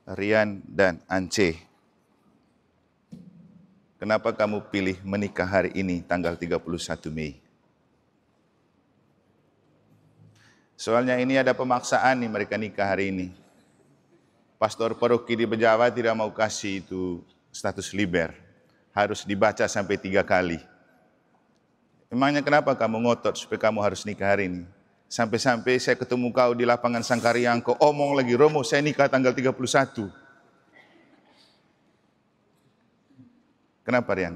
Rian dan Ance, kenapa kamu pilih menikah hari ini tanggal 31 Mei? Soalnya ini ada pemaksaan nih mereka nikah hari ini. Pastor paroki di Bejawa tidak mau kasih itu status liber. Harus dibaca sampai 3 kali. Emangnya kenapa kamu ngotot supaya kamu harus nikah hari ini? Sampai-sampai saya ketemu kau di lapangan Sangkariang, kau omong lagi, Romo saya nikah tanggal 31. Kenapa Rian?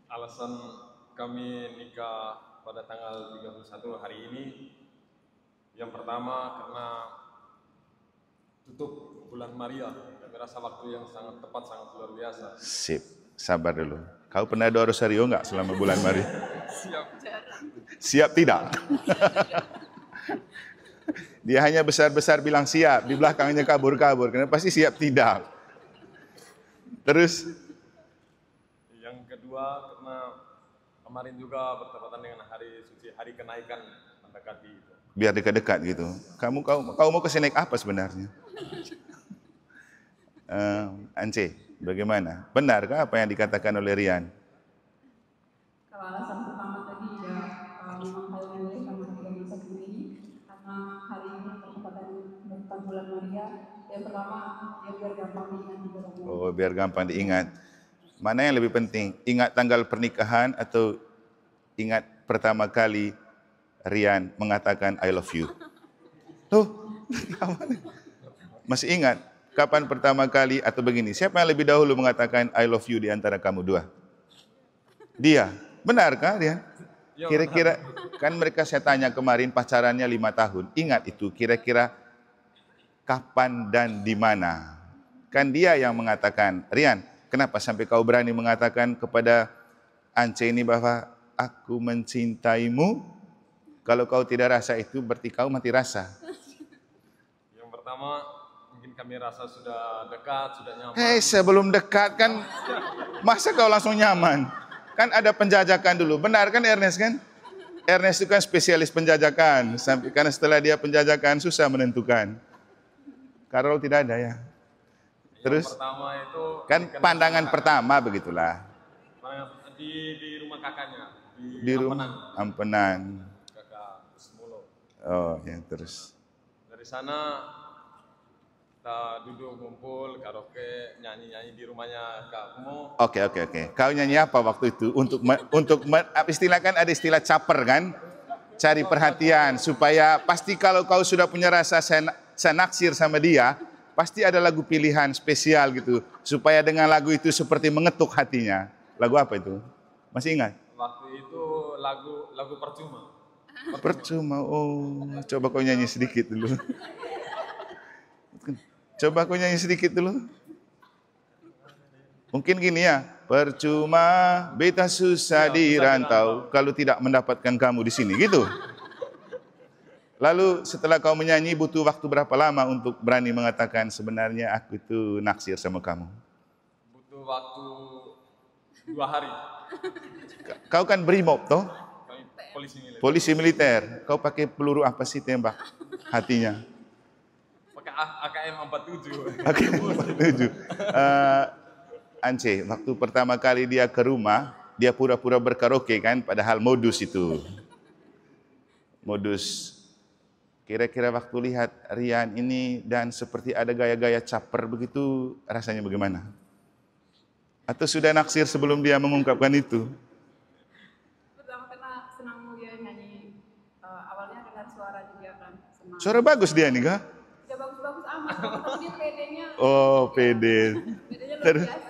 Alasan kami nikah pada tanggal 31 hari ini, yang pertama karena tutup bulan Maria. Kami rasa waktu yang sangat tepat, sangat luar biasa. Sip, sabar dulu. Kau pernah doa rosario enggak selama bulan Maria? Siap. Siap tidak? Dia hanya besar-besar bilang siap, di belakangnya kabur-kabur. Kenapa pasti siap tidak? Terus? Yang kedua karena kemarin juga bertepatan dengan hari suci, hari kenaikan mendekati itu. Biar dekat-dekat gitu. Kau mau kasih naik apa sebenarnya? Ance, bagaimana? Benarkah apa yang dikatakan oleh Rian? Kalau alasan pertama tadi ya memang hal yang baik karena tidak bisa ini karena hari ini bertepatan bulan Maria. Yang pertama ya biar gampang diingat juga. Oh, biar gampang diingat. Mana yang lebih penting? Ingat tanggal pernikahan atau ingat pertama kali Rian mengatakan I love you? Tuh, masih ingat kapan pertama kali atau begini? Siapa yang lebih dahulu mengatakan I love you di antara kamu dua? Dia. Benarkah Rian? Kira-kira kan mereka saya tanya kemarin pacarannya 5 tahun. Ingat itu kira-kira kapan dan di mana? Kan dia yang mengatakan, Rian, kenapa sampai kau berani mengatakan kepada Ance ini bahwa aku mencintaimu? Kalau kau tidak rasa itu berarti kau mati rasa. Yang pertama mungkin kami rasa sudah dekat, sudah nyaman. Hei, sebelum dekat kan masa kau langsung nyaman? Kan ada penjajakan dulu. Benar kan Ernest kan? Ernest itu kan spesialis penjajakan. Karena setelah dia penjajakan susah menentukan. Karol tidak ada ya. Terus? Yang pertama itu kan pandangan pertama begitulah. Di rumah kakaknya. Di rumah Ampenan. Kakak Semulo. Oh ya terus. Dari sana kita duduk ngumpul karaoke, nyanyi-nyanyi di rumahnya Kak Kumo. Oke. Kau nyanyi apa waktu itu untuk istilah kan ada istilah caper kan? Cari perhatian supaya pasti kalau kau sudah punya rasa saya naksir sama dia, pasti ada lagu pilihan spesial gitu supaya dengan lagu itu seperti mengetuk hatinya. Lagu apa itu? Masih ingat? Waktu itu lagu Percuma. Percuma. Oh, coba kau nyanyi sedikit dulu. Coba kau nyanyi sedikit dulu. Mungkin gini ya, percuma beta susah di rantau kalau tidak mendapatkan kamu di sini, gitu. Lalu setelah kau menyanyi butuh waktu berapa lama untuk berani mengatakan sebenarnya aku itu naksir sama kamu? Butuh waktu 2 hari. Kau kan brimob toh? Polisi militer. Kau pakai peluru apa sih tembak hatinya? Pakai AKM 47. AKM 47. Ance, waktu pertama kali dia ke rumah, dia pura-pura berkaraoke kan, padahal modus itu. Modus. Kira-kira waktu lihat Rian ini dan seperti ada gaya-gaya caper begitu, rasanya bagaimana? Atau sudah naksir sebelum dia mengungkapkan itu? Pertama karena senang dia nyanyi, awalnya dengan suara juga kan. Senang. Suara bagus dia nih kah? Tidak bagus-bagus amat, tapi dia pedenya. Oh, pede. Pedenya luar biasa.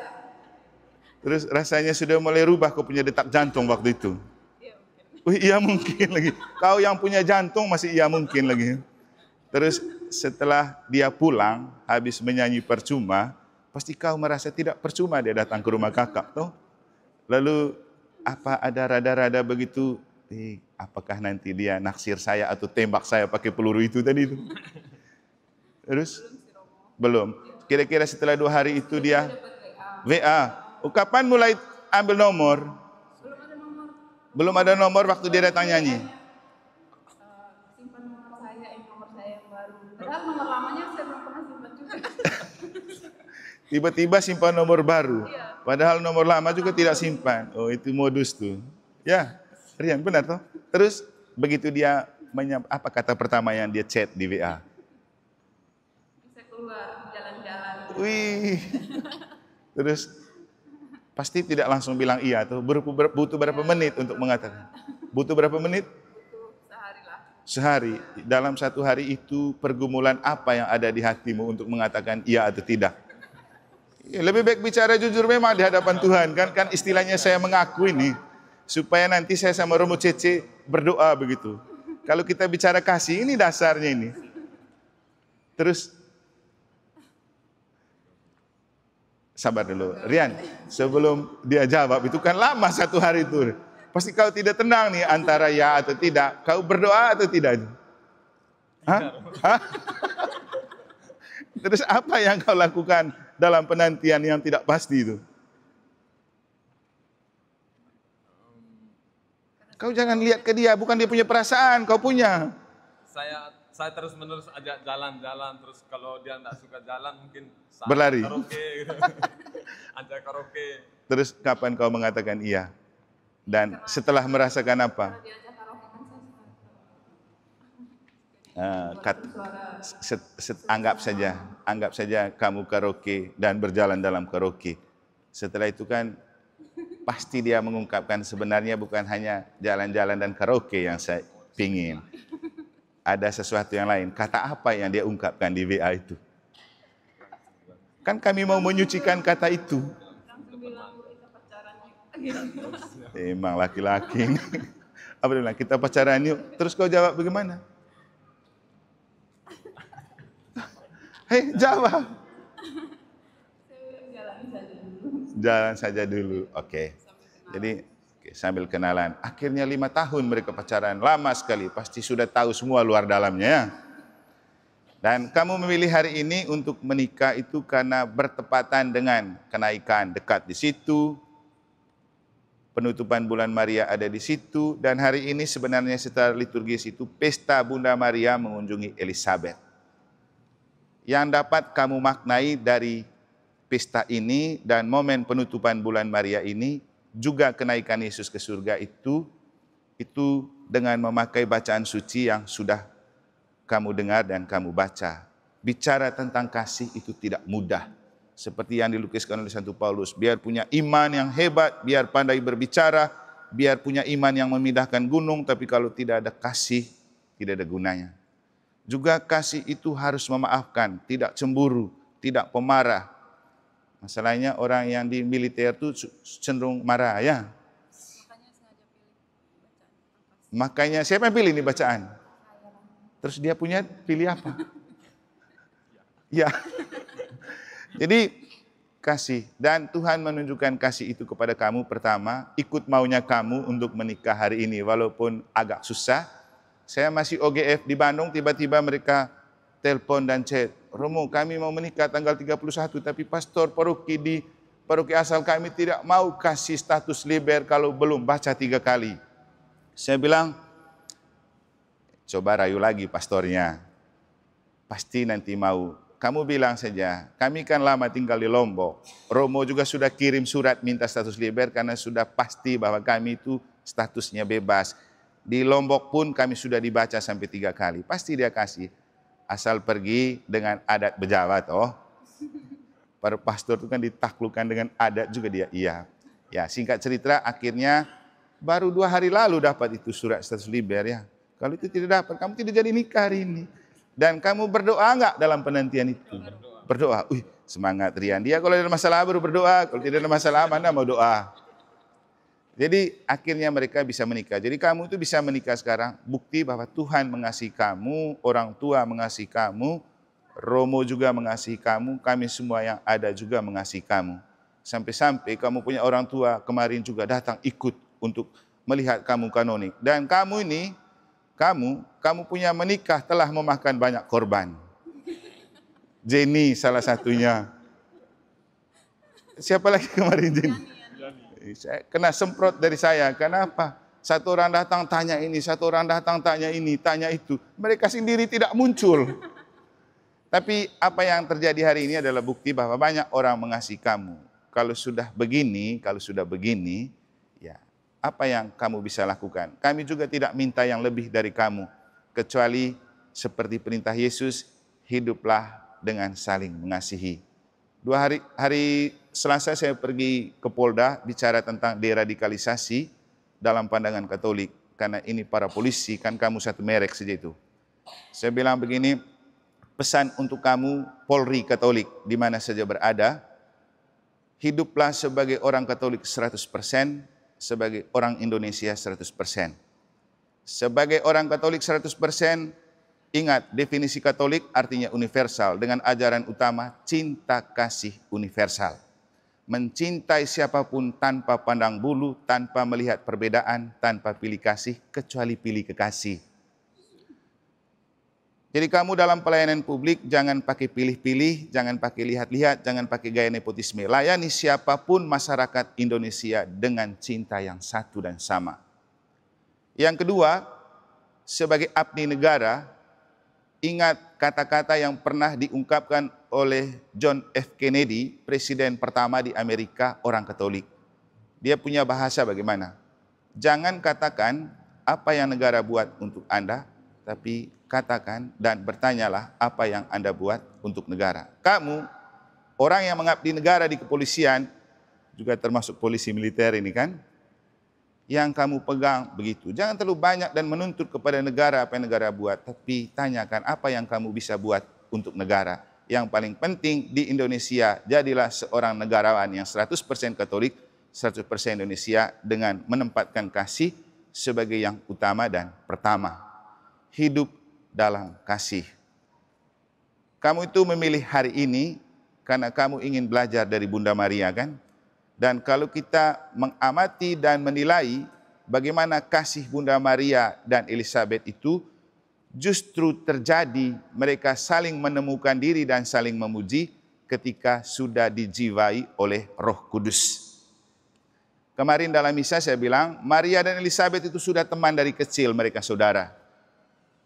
Terus rasanya sudah mulai rubah kau punya detak jantung waktu itu? Iya mungkin lagi. Kau yang punya jantung masih iya mungkin lagi. Terus setelah dia pulang, habis menyanyi percuma, pasti kau merasa tidak percuma dia datang ke rumah kakak, toh? Lalu apa ada rada-rada begitu? Apakah nanti dia naksir saya atau tembak saya pakai peluru itu tadi itu? Terus? Belum. Kira-kira setelah 2 hari itu dia WA. Kapan mulai ambil nomor? Belum ada nomor. Belum ada nomor waktu dia datang nyanyi. Simpan nomor saya yang baru. Padahal nomor lamanya saya belum pernah simpan juga. Tiba-tiba simpan nomor baru. Iya. Padahal nomor lama juga tidak simpan. Oh, itu modus tuh. Ya, Rian, benar toh? Terus begitu dia apa kata pertama yang dia chat di WA? Bisa keluar jalan-jalan. Wih. Terus pasti tidak langsung bilang iya tuh. Butuh berapa menit untuk mengatakan? Butuh berapa menit? Butuh sehari lah. Sehari. Dalam satu hari itu pergumulan apa yang ada di hatimu untuk mengatakan iya atau tidak? Ya, lebih baik bicara jujur memang di hadapan Tuhan. Kan istilahnya saya mengaku ini. Supaya nanti saya sama Romo Cece berdoa begitu. Kalau kita bicara kasih, ini dasarnya ini. Terus, sabar dulu. Rian, sebelum dia jawab, itu kan lama satu hari itu. Pasti kau tidak tenang nih antara ya atau tidak. Kau berdoa atau tidak? Hah? Hah? Terus apa yang kau lakukan dalam penantian yang tidak pasti itu? Kau jangan lihat ke dia, bukan dia punya perasaan, kau punya. Saya terus menerus ajak jalan-jalan, terus kalau dia enggak suka jalan mungkin Berlari. Karaoke gitu. Ajak karaoke. Terus kapan kau mengatakan iya? Dan setelah merasakan apa? Kalau diajak karaoke kan saya suka. Anggap saja kamu karaoke dan berjalan dalam karaoke. Setelah itu kan pasti dia mengungkapkan sebenarnya bukan hanya jalan-jalan dan karaoke yang saya pingin. Ada sesuatu yang lain. Kata apa yang dia ungkapkan di WA itu? Kan kami mau menyucikan kata itu. Langsung bilang kita pacaran yuk. Emang laki-laki. Apa dia bilang? Kita pacaran yuk. Terus kau jawab bagaimana? Hei, jawab. Jalan saja dulu. Oke. Jadi sambil kenalan. Akhirnya 5 tahun mereka pacaran. Lama sekali. Pasti sudah tahu semua luar dalamnya ya. Dan kamu memilih hari ini untuk menikah itu karena bertepatan dengan kenaikan dekat di situ. Penutupan bulan Maria ada di situ. Dan hari ini sebenarnya secara liturgis itu pesta Bunda Maria mengunjungi Elizabeth. Yang dapat kamu maknai dari pesta ini dan momen penutupan bulan Maria ini juga kenaikan Yesus ke surga itu dengan memakai bacaan suci yang sudah kamu dengar dan kamu baca. Bicara tentang kasih itu tidak mudah. Seperti yang dilukiskan oleh Santo Paulus. Biar punya iman yang hebat, biar pandai berbicara, biar punya iman yang memindahkan gunung, tapi kalau tidak ada kasih, tidak ada gunanya. Juga kasih itu harus memaafkan, tidak cemburu, tidak pemarah. Masalahnya orang yang di militer itu cenderung marah ya. Makanya siapa yang pilih ini bacaan? Terus dia punya pilih apa? Ya. Jadi kasih. Dan Tuhan menunjukkan kasih itu kepada kamu pertama. Ikut maunya kamu untuk menikah hari ini. Walaupun agak susah. Saya masih OGF di Bandung. Tiba-tiba mereka telepon dan chat. Romo, kami mau menikah tanggal 31, tapi pastor paroki di paroki asal kami tidak mau kasih status liber kalau belum baca 3 kali. Saya bilang, coba rayu lagi pastornya. Pasti nanti mau. Kamu bilang saja, kami kan lama tinggal di Lombok. Romo juga sudah kirim surat minta status liber karena sudah pasti bahwa kami itu statusnya bebas. Di Lombok pun kami sudah dibaca sampai 3 kali. Pasti dia kasih. Asal pergi dengan adat Bejawa toh. Para pastor itu kan ditaklukkan dengan adat juga dia. Iya. Ya, singkat cerita akhirnya baru 2 hari lalu dapat itu surat status liber ya. Kalau itu tidak dapat, kamu tidak jadi nikah hari ini. Dan kamu berdoa enggak dalam penantian itu? Berdoa. Semangat Rian. Dia kalau ada masalah baru berdoa, kalau tidak ada masalah mana mau doa. Jadi akhirnya mereka bisa menikah. Jadi kamu itu bisa menikah sekarang. Bukti bahwa Tuhan mengasihi kamu, orang tua mengasihi kamu, Romo juga mengasihi kamu, kami semua yang ada juga mengasihi kamu. Sampai-sampai kamu punya orang tua kemarin juga datang ikut untuk melihat kamu kanonik. Dan kamu ini, kamu punya menikah telah memakan banyak korban. Jenny salah satunya. Siapa lagi kemarin Jenny? Saya kena semprot dari saya. Kenapa? Satu orang datang tanya ini, satu orang datang tanya ini, tanya itu. Mereka sendiri tidak muncul. Tapi apa yang terjadi hari ini adalah bukti bahwa banyak orang mengasihi kamu. Kalau sudah begini, ya apa yang kamu bisa lakukan? Kami juga tidak minta yang lebih dari kamu. Kecuali seperti perintah Yesus, hiduplah dengan saling mengasihi. Hari Selasa saya pergi ke Polda bicara tentang deradikalisasi dalam pandangan Katolik. Karena ini para polisi, kan kamu satu merek saja itu. Saya bilang begini, pesan untuk kamu Polri Katolik di mana saja berada, hiduplah sebagai orang Katolik 100%, sebagai orang Indonesia 100%. Sebagai orang Katolik 100%, ingat definisi Katolik artinya universal dengan ajaran utama cinta kasih universal. Mencintai siapapun tanpa pandang bulu, tanpa melihat perbedaan, tanpa pilih kasih, kecuali pilih kekasih. Jadi kamu dalam pelayanan publik jangan pakai pilih-pilih, jangan pakai lihat-lihat, jangan pakai gaya nepotisme. Layani siapapun masyarakat Indonesia dengan cinta yang satu dan sama. Yang kedua, sebagai abdi negara, ingat kata-kata yang pernah diungkapkan oleh John F. Kennedy, presiden pertama di Amerika, orang Katolik. Dia punya bahasa bagaimana? Jangan katakan apa yang negara buat untuk Anda, tapi katakan dan bertanyalah apa yang Anda buat untuk negara. Kamu, orang yang mengabdi negara di kepolisian, juga termasuk polisi militer ini kan, yang kamu pegang begitu. Jangan terlalu banyak dan menuntut kepada negara apa yang negara buat, tapi tanyakan apa yang kamu bisa buat untuk negara. Yang paling penting di Indonesia, jadilah seorang negarawan yang 100% Katolik, 100% Indonesia dengan menempatkan kasih sebagai yang utama dan pertama. Hidup dalam kasih. Kamu itu memilih hari ini karena kamu ingin belajar dari Bunda Maria kan? Dan kalau kita mengamati dan menilai bagaimana kasih Bunda Maria dan Elizabeth itu justru terjadi, mereka saling menemukan diri dan saling memuji ketika sudah dijiwai oleh Roh Kudus. Kemarin dalam misa saya bilang, Maria dan Elizabeth itu sudah teman dari kecil, mereka saudara.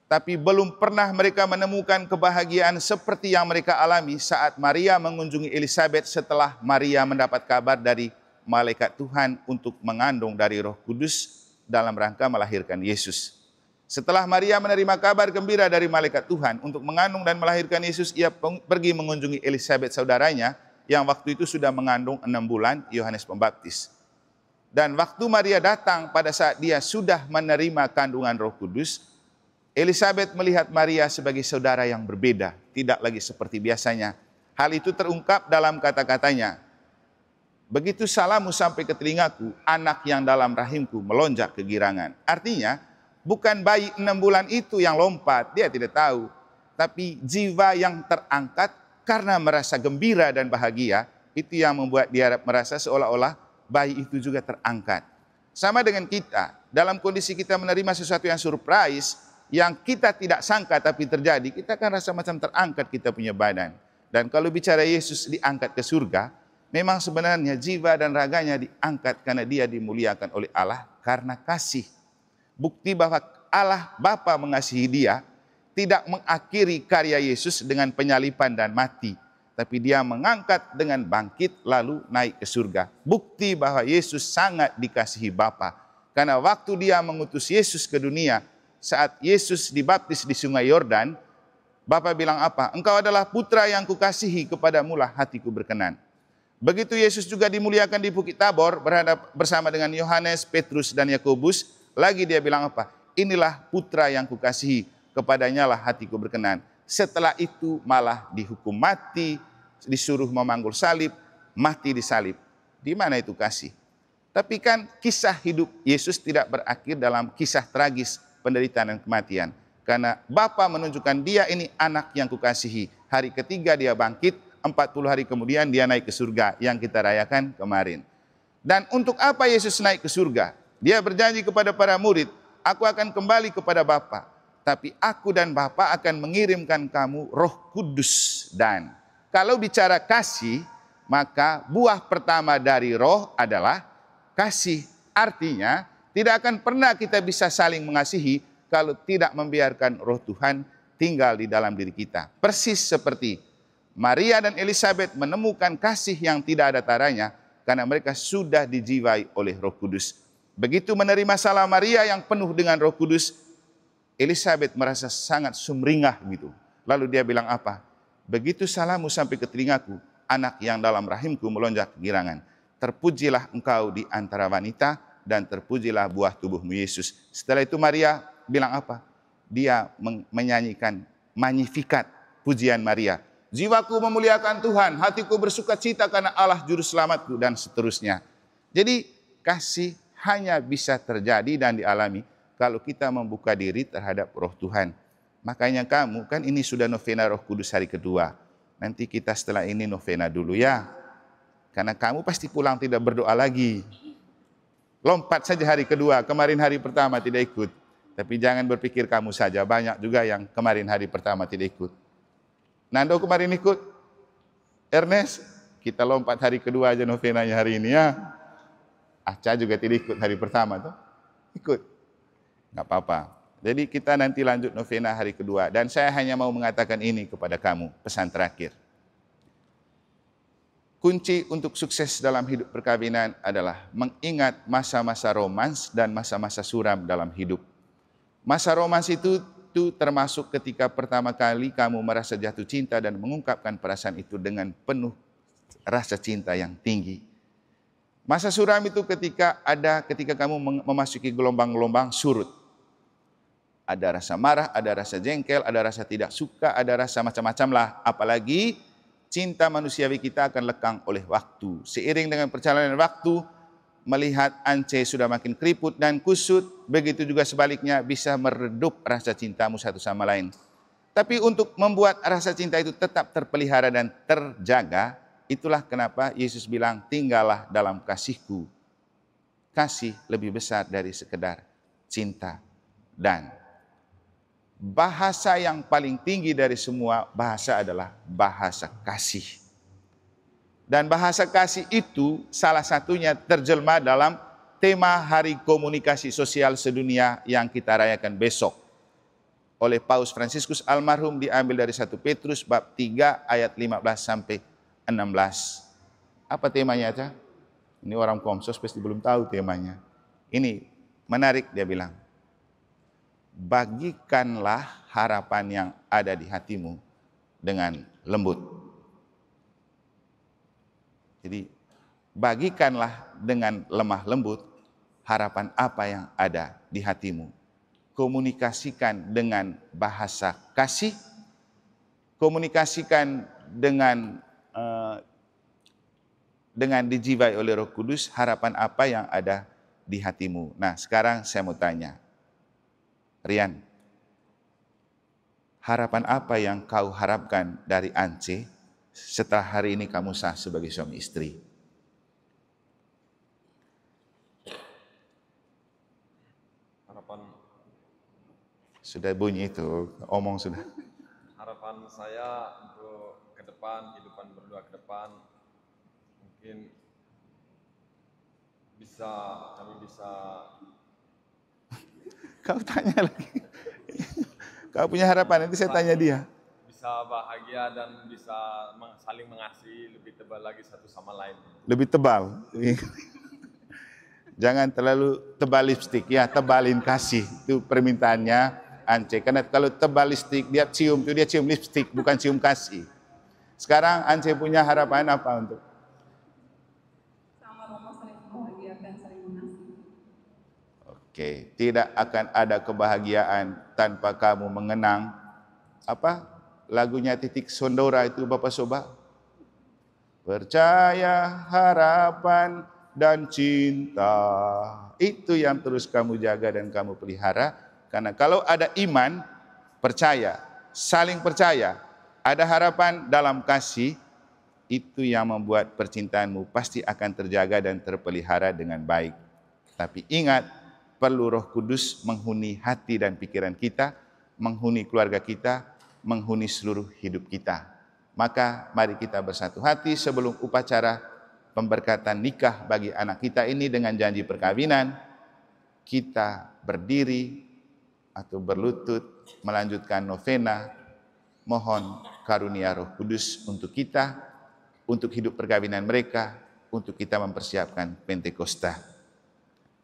Tapi belum pernah mereka menemukan kebahagiaan seperti yang mereka alami saat Maria mengunjungi Elizabeth setelah Maria mendapat kabar dari malaikat Tuhan untuk mengandung dari Roh Kudus dalam rangka melahirkan Yesus. Setelah Maria menerima kabar gembira dari malaikat Tuhan untuk mengandung dan melahirkan Yesus, ia pergi mengunjungi Elizabeth saudaranya yang waktu itu sudah mengandung 6 bulan, Yohanes Pembaptis. Dan waktu Maria datang pada saat dia sudah menerima kandungan Roh Kudus, Elizabeth melihat Maria sebagai saudara yang berbeda, tidak lagi seperti biasanya. Hal itu terungkap dalam kata-katanya, begitu salammu sampai ke telingaku, anak yang dalam rahimku melonjak kegirangan. Artinya, bukan bayi 6 bulan itu yang lompat, dia tidak tahu. Tapi jiwa yang terangkat karena merasa gembira dan bahagia, itu yang membuat dia merasa seolah-olah bayi itu juga terangkat. Sama dengan kita, dalam kondisi kita menerima sesuatu yang surprise, yang kita tidak sangka tapi terjadi, kita akan rasa macam terangkat kita punya badan. Dan kalau bicara Yesus diangkat ke surga, memang sebenarnya jiwa dan raganya diangkat karena dia dimuliakan oleh Allah karena kasih. Bukti bahwa Allah Bapa mengasihi dia, tidak mengakhiri karya Yesus dengan penyaliban dan mati, tapi dia mengangkat dengan bangkit lalu naik ke surga. Bukti bahwa Yesus sangat dikasihi Bapa. Karena waktu dia mengutus Yesus ke dunia, saat Yesus dibaptis di sungai Yordan, Bapa bilang apa? Engkau adalah putra yang kukasihi, kepadamulah hatiku berkenan. Begitu Yesus juga dimuliakan di Bukit Tabor, berhadap bersama dengan Yohanes, Petrus, dan Yakobus, lagi dia bilang apa? Inilah putra yang kukasihi, kepadanya lah hatiku berkenan. Setelah itu malah dihukum mati, disuruh memanggul salib, mati di salib. Di mana itu kasih? Tapi kan kisah hidup Yesus tidak berakhir dalam kisah tragis penderitaan dan kematian. Karena Bapa menunjukkan dia ini anak yang kukasihi. Hari ketiga dia bangkit, 40 hari kemudian dia naik ke surga yang kita rayakan kemarin. Dan untuk apa Yesus naik ke surga? Dia berjanji kepada para murid, aku akan kembali kepada Bapa, tapi aku dan Bapa akan mengirimkan kamu Roh Kudus. Dan kalau bicara kasih, maka buah pertama dari roh adalah kasih. Artinya Tidak akan pernah kita bisa saling mengasihi kalau tidak membiarkan Roh Tuhan tinggal di dalam diri kita. Persis seperti Maria dan Elizabeth menemukan kasih yang tidak ada taranya karena mereka sudah dijiwai oleh Roh Kudus. Begitu menerima salam Maria yang penuh dengan Roh Kudus, Elizabeth merasa sangat sumringah gitu. Lalu dia bilang apa? Begitu salammu sampai ke telingaku, anak yang dalam rahimku melonjak kegirangan. Terpujilah engkau di antara wanita dan terpujilah buah tubuhmu Yesus. Setelah itu Maria bilang apa? Dia menyanyikan Magnificat, pujian Maria. Jiwaku memuliakan Tuhan, hatiku bersuka cita karena Allah juru selamatku, dan seterusnya. Jadi kasih hanya bisa terjadi dan dialami kalau kita membuka diri terhadap Roh Tuhan. Makanya kamu, kan ini sudah novena Roh Kudus hari kedua. Nanti kita setelah ini novena dulu ya. Karena kamu pasti pulang tidak berdoa lagi. Lompat saja hari kedua, kemarin hari pertama tidak ikut. Tapi jangan berpikir kamu saja, banyak juga yang kemarin hari pertama tidak ikut. Nando kemarin ikut, Ernest, kita lompat hari kedua aja novenanya hari ini ya. Aca juga tidak ikut hari pertama tuh, ikut, nggak apa-apa. Jadi kita nanti lanjut novena hari kedua. Dan saya hanya mau mengatakan ini kepada kamu, pesan terakhir. Kunci untuk sukses dalam hidup perkawinan adalah mengingat masa-masa romans dan masa-masa suram dalam hidup. Masa romans itu termasuk ketika pertama kali kamu merasa jatuh cinta dan mengungkapkan perasaan itu dengan penuh rasa cinta yang tinggi. Masa suram itu ketika kamu memasuki gelombang-gelombang surut. Ada rasa marah, ada rasa jengkel, ada rasa tidak suka, ada rasa macam-macam lah. Apalagi cinta manusiawi kita akan lekang oleh waktu. Seiring dengan perjalanan waktu, melihat Ance sudah makin keriput dan kusut, begitu juga sebaliknya bisa meredup rasa cintamu satu sama lain. Tapi untuk membuat rasa cinta itu tetap terpelihara dan terjaga, itulah kenapa Yesus bilang, tinggallah dalam kasihku. Kasih lebih besar dari sekedar cinta. Dan bahasa yang paling tinggi dari semua bahasa adalah bahasa kasih. Dan bahasa kasih itu salah satunya terjelma dalam tema Hari Komunikasi Sosial Sedunia yang kita rayakan besok. Oleh Paus Fransiskus almarhum, diambil dari 1 Petrus bab 3 ayat 15 sampai 16. Apa temanya aja? Ini orang Komsos pasti belum tahu temanya. Ini menarik, dia bilang. Bagikanlah harapan yang ada di hatimu dengan lembut. Jadi bagikanlah dengan lemah lembut harapan apa yang ada di hatimu. Komunikasikan dengan bahasa kasih, komunikasikan dengan dijiwai oleh Roh Kudus harapan apa yang ada di hatimu. Nah, sekarang saya mau tanya, Rian, harapan apa yang kau harapkan dari Ance setelah hari ini kamu sah sebagai suami istri? Harapan sudah bunyi itu, omong sudah. harapan saya untuk ke depan, kehidupan berdua ke depan, mungkin kami bisa. Kau tanya lagi. Kau punya harapan, nanti saya tanya dia. Bisa bahagia dan bisa saling mengasihi lebih tebal lagi satu sama lain. Lebih tebal. Jangan terlalu tebal lipstik ya, tebalin kasih. Itu permintaannya Ance. Karena kalau tebal lipstik dia cium lipstik, bukan cium kasih. Sekarang Ance punya harapan apa untuk? Sama Roma saling membahagiakan, saling mengasihi. Oke, tidak akan ada kebahagiaan tanpa kamu mengenang apa? Lagunya Titik Sondora itu Bapak Soba. Percaya, harapan, dan cinta. Itu yang terus kamu jaga dan kamu pelihara. Karena kalau ada iman, percaya, saling percaya, ada harapan dalam kasih, itu yang membuat percintaanmu pasti akan terjaga dan terpelihara dengan baik. Tapi ingat, perlu Roh Kudus menghuni hati dan pikiran kita, menghuni keluarga kita, menghuni seluruh hidup kita. Maka mari kita bersatu hati sebelum upacara pemberkatan nikah bagi anak kita ini dengan janji perkawinan. kita berdiri atau berlutut melanjutkan novena, mohon karunia Roh Kudus untuk kita, untuk hidup perkawinan mereka, untuk kita mempersiapkan Pentakosta.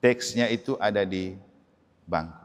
Teksnya itu ada di bangku.